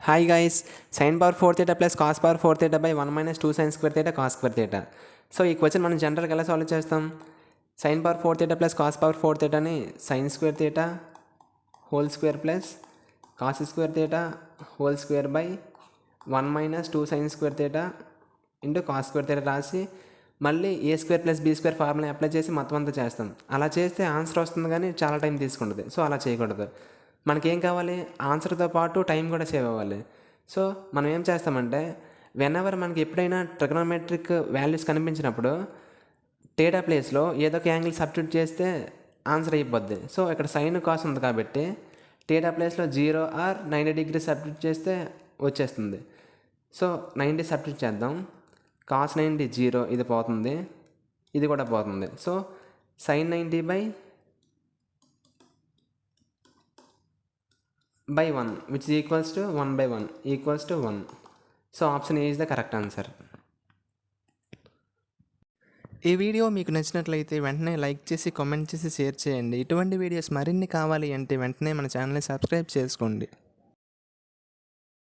Hi guys, sin power 4 theta plus cos power 4 theta by 1 minus 2 sin square theta cos square theta. So ఈ question మనం జనరల్గా ఎలా solve చేస్తాం? sin power 4 theta plus cos power 4 thetaని sin square theta whole square plus cos square theta whole square by 1 minus 2 sin square theta into cos square theta రాసి మళ్ళీ A square plus B square formula apply చేసి మొత్తం అంతా చేస్తాం. అలా చేస్తే answer వస్తుంది కానీ చాలా టైం తీసుకుంటుంది. సో అలా చేయకూడదు. మనకేం కావాలి? ఆన్సర్తో పాటు టైం కూడా సేవ్ అవ్వాలి. సో మనం ఏం చేస్తామంటే వెనెవర్ మనకి ఎప్పుడైనా ట్రిగనోమెట్రిక్ వాల్యూస్ కనిపించినప్పుడు థీటా ప్లేస్లో ఏదో ఒక యాంగిల్ సబ్స్టిట్యూట్ చేస్తే ఆన్సర్ అయిపోద్ది. సో ఇక్కడ సైన్ కాస్ ఉంది కాబట్టి థీటా ప్లేస్లో 0 ఆర్ 90 డిగ్రీ సబ్స్టిట్యూట్ చేస్తే వచ్చేస్తుంది. సో 90 సబ్స్టిట్యూట్ చేద్దాం. కాస్ 90 0, ఇది పోతుంది, ఇది కూడా పోతుంది. So sine 90 by 1 which is equals to 1 by 1 equals to 1. So option A is the correct answer. ఈ వీడియో మీకు నచ్చినట్లయితే వెంటనే లైక్ చేసి కామెంట్ చేసి షేర్ చేయండి. ఇటువంటి వీడియోస్ మరిన్ని కావాలి అంటే వెంటనే మన ఛానల్ని సబ్స్క్రైబ్ చేసుకోండి.